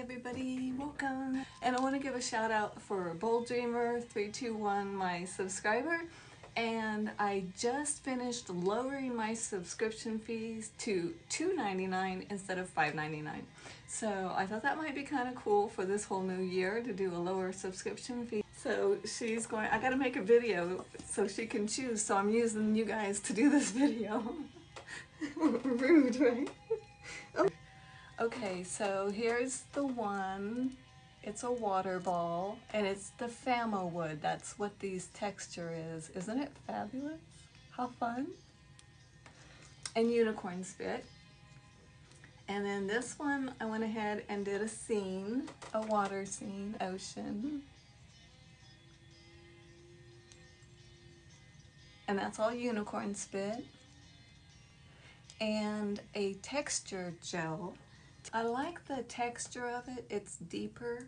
everybody, welcome. And I want to give a shout out for Bold Dreamer 321, my subscriber. And I just finished lowering my subscription fees to $2.99 instead of $5.99. So I thought that might be kind of cool for this whole new year to do a lower subscription fee. So she's going, I gotta make a video so she can choose. So I'm using you guys to do this video. Rude, right? Okay, so here's the one. It's a water ball, and it's the Famo wood. That's what these texture is. Isn't it fabulous? How fun? And unicorn spit. And then this one, I went ahead and did a scene, a water scene, ocean. And that's all unicorn spit. And a texture gel. I like the texture of it. It's deeper,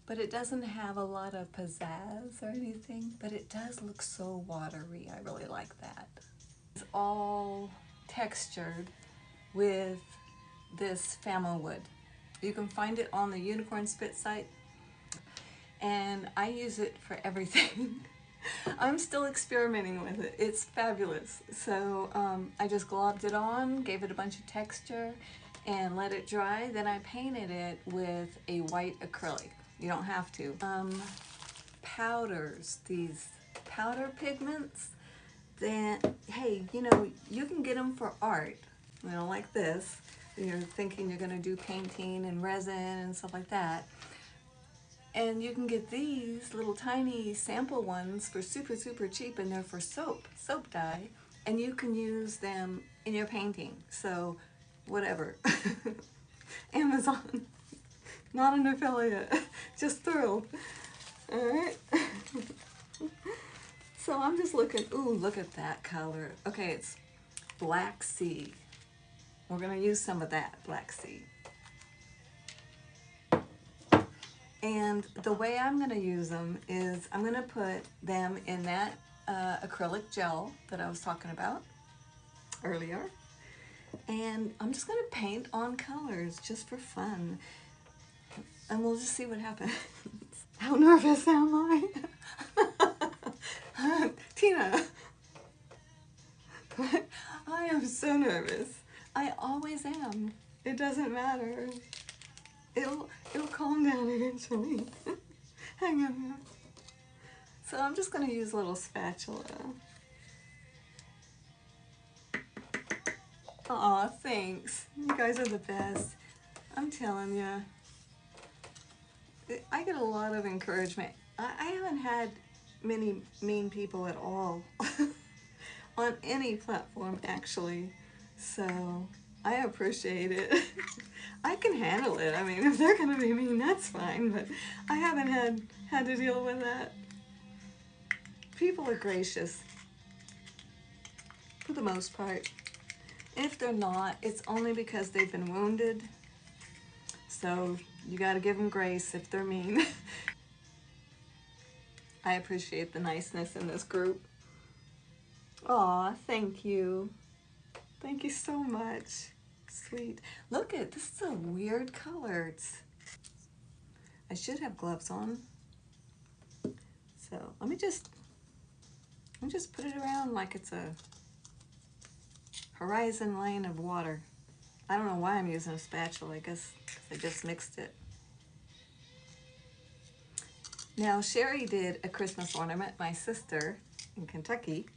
but it doesn't have a lot of pizzazz or anything, but it does look so watery. I really like that. It's all textured with this Famo wood. You can find it on the Unicorn Spit site, and I use it for everything. I'm still experimenting with it. It's fabulous. So I just globbed it on, gave it a bunch of texture, and let it dry. Then I painted it with a white acrylic. You don't have to. Powders, these powder pigments, then, hey, you know, you can get them for art, you know, like this. You're thinking you're gonna do painting and resin and stuff like that. And you can get these little tiny sample ones for super, super cheap, and they're for soap dye, and you can use them in your painting. So, whatever. Amazon. Not an affiliate. Just thrilled. Alright. So I'm just looking. Ooh, look at that color. Okay, it's Black Sea. We're going to use some of that Black Sea. And the way I'm going to use them is I'm going to put them in that acrylic gel that I was talking about earlier. And I'm just going to paint on colors just for fun. And we'll just see what happens. How nervous am I? Tina. I am so nervous. I always am. It doesn't matter. It'll calm down eventually. Hang on here. So I'm just going to use a little spatula. Aw, thanks. You guys are the best. I'm telling you. I get a lot of encouragement. I haven't had many mean people at all on any platform, actually. So I appreciate it. I can handle it. I mean, if they're gonna be mean, that's fine, but I haven't had to deal with that. People are gracious for the most part. If they're not, it's only because they've been wounded. So you gotta give them grace if they're mean. I appreciate the niceness in this group. Aw, thank you. Thank you so much. Sweet. Look at this is a weird color. I should have gloves on. So let me just put it around like it's a horizon line of water. I don't know why I'm using a spatula. I guess I just mixed it. Now Sherry did a Christmas ornament, my sister in Kentucky,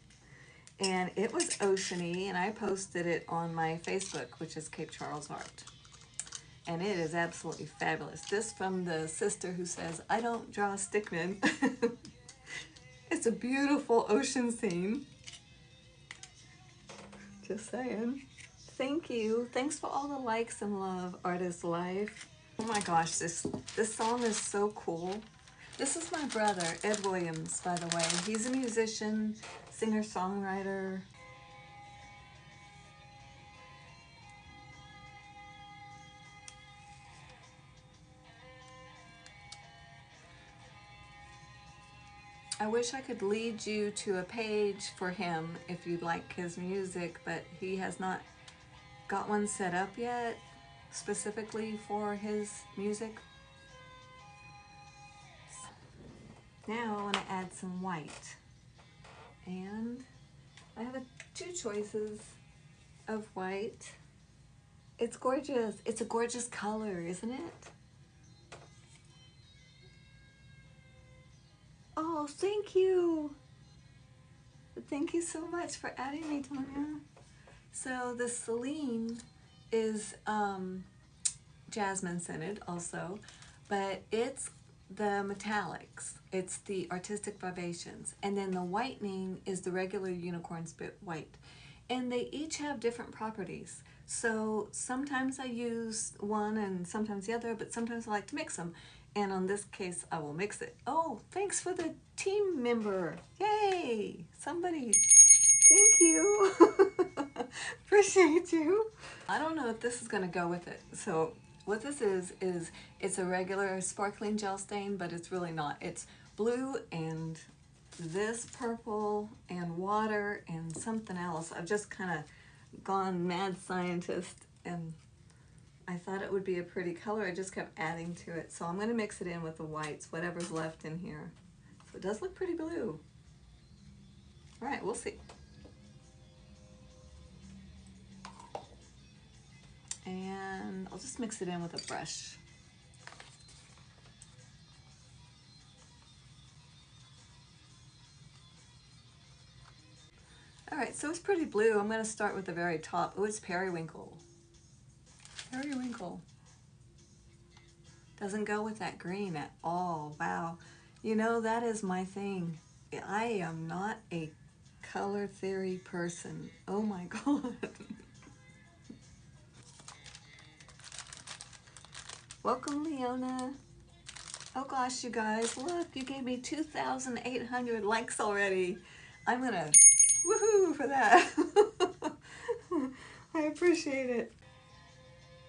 and it was oceany, and I posted it on my Facebook, which is Cape Charles Art. And it is absolutely fabulous. This from the sister who says, I don't draw stickmen. It's a beautiful ocean scene. Just saying. Thank you. Thanks for all the likes and love, Artist Life. Oh my gosh, this song is so cool. This is my brother, Ed Williams, by the way. He's a musician, singer-songwriter. I wish I could lead you to a page for him if you'd like his music, but he has not got one set up yet. specifically for his music. Now I want to add some white. And I have two choices of white. It's gorgeous. It's a gorgeous color, isn't it? Oh, thank you. Thank you so much for adding me, Tonya. So the Celine is jasmine scented also, but it's the metallics. It's the artistic vibrations. And then the whitening is the regular unicorn spit white. And they each have different properties. So sometimes I use one and sometimes the other, but sometimes I like to mix them. And on this case, I will mix it. Oh, thanks for the team member. Yay! Somebody, thank you. Appreciate you. I don't know if this is gonna go with it. So what this is it's a regular sparkling gel stain, but it's really not. It's blue and this purple and water and something else. I've just kind of gone mad scientist and I thought it would be a pretty color. I just kept adding to it. So I'm going to mix it in with the whites, whatever's left in here. So it does look pretty blue. All right, we'll see. And I'll just mix it in with a brush. All right, so it's pretty blue. I'm going to start with the very top. Oh, it's periwinkle. Periwinkle. Doesn't go with that green at all. Wow. You know, that is my thing. I am not a color theory person. Oh my God. Welcome, Leona. Oh gosh, you guys, look, you gave me 2,800 likes already. I'm gonna woohoo for that. I appreciate it.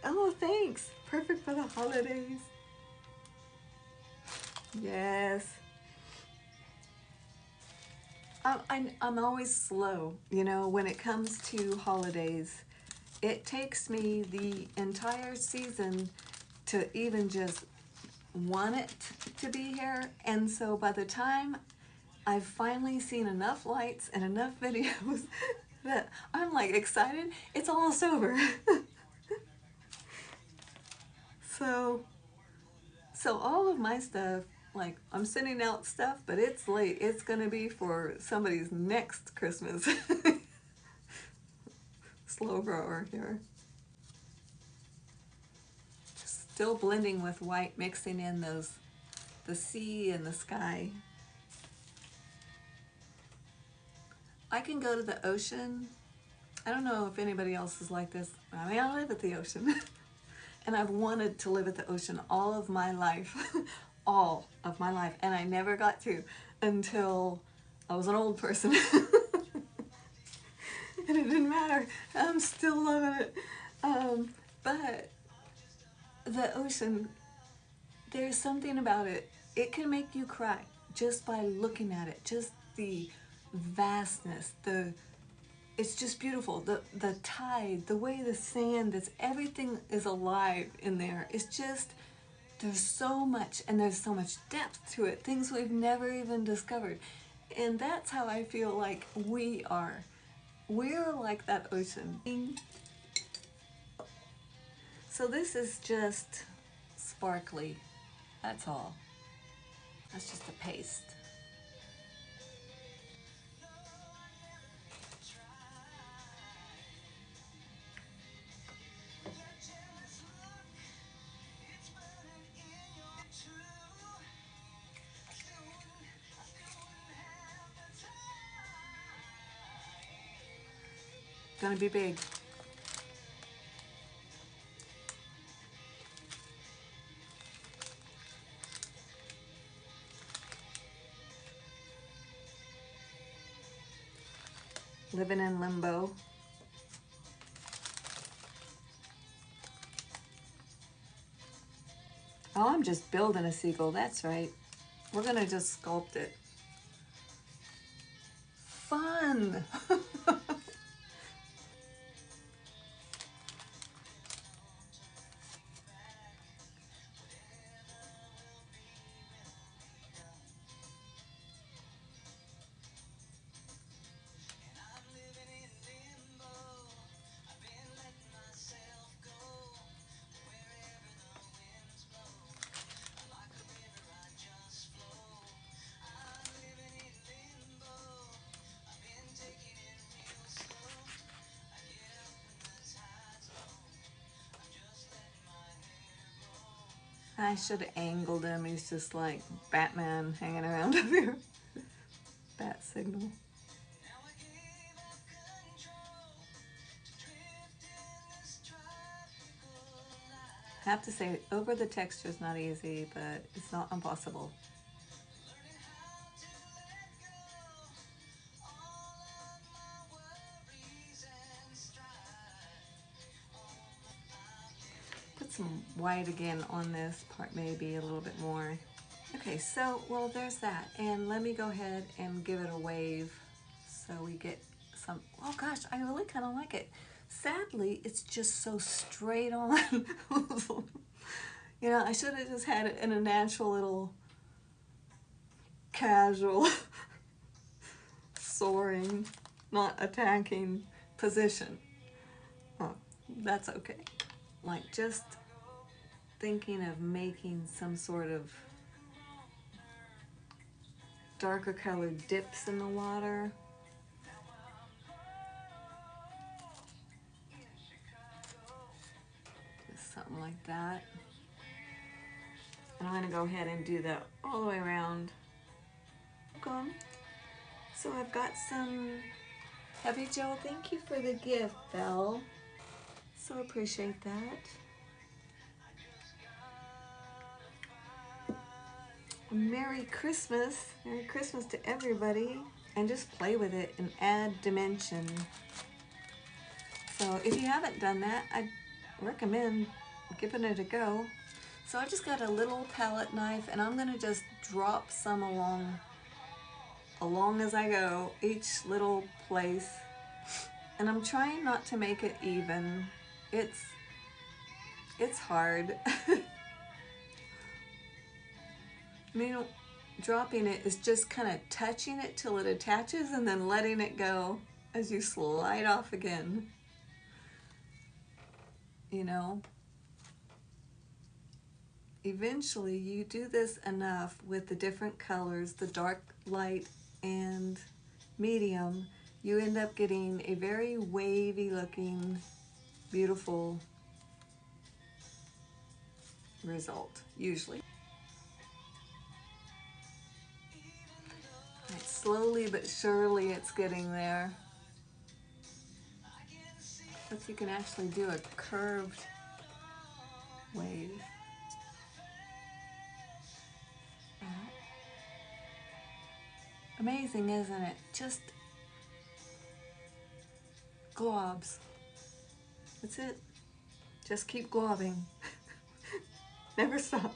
Oh, thanks. Perfect for the holidays. Yes. I'm always slow, you know, when it comes to holidays. It takes me the entire season to even just want it to be here. And so by the time I've finally seen enough lights and enough videos that I'm like excited, it's almost over. So all of my stuff, like I'm sending out stuff, but it's late. It's gonna be for somebody's next Christmas. Slow grower here. Still blending with white, mixing in the sea and the sky. I can go to the ocean. I don't know if anybody else is like this. I mean, I live at the ocean. And I've wanted to live at the ocean all of my life. All of my life. And I never got to until I was an old person. And it didn't matter. I'm still loving it. But the ocean, there's something about it. It can make you cry just by looking at it. Just the vastness, it's just beautiful. The tide, the way the sand is, everything is alive in there. It's just, there's so much, and there's so much depth to it. Things we've never even discovered. And that's how I feel like we are. We're like that ocean. So this is just sparkly. That's all. That's just a paste. Gonna be big. Living in limbo. Oh, I'm just building a seagull. That's right. We're gonna just sculpt it. Fun. I should have angled him. He's just like Batman hanging around up here. Bat signal. I have to say, over the texture is not easy, but it's not impossible. Put some white again on this part, maybe a little bit more. Okay, so, well, there's that. And let me go ahead and give it a wave so we get some, oh gosh, I really kind of like it. Sadly, it's just so straight on. You know, I should have just had it in a natural little casual soaring, not attacking position. Oh, that's okay. Like just thinking of making some sort of darker colored dips in the water. Just something like that. And I'm going to go ahead and do that all the way around. Okay. So I've got some Heavy Joe. Thank you for the gift, Belle. So appreciate that. Merry Christmas. Merry Christmas to everybody. And just play with it and add dimension. So if you haven't done that, I recommend giving it a go. So I just got a little palette knife and I'm gonna just drop some along as I go, each little place. And I'm trying not to make it even. It's hard. I mean, dropping it is just kind of touching it till it attaches and then letting it go as you slide off again. You know? Eventually you do this enough with the different colors, the dark, light, and medium, you end up getting a very wavy looking, beautiful result, usually. Right, slowly but surely it's getting there. But you can actually do a curved wave. Amazing, isn't it? Just globs. That's it. Just keep globbing. Never stop.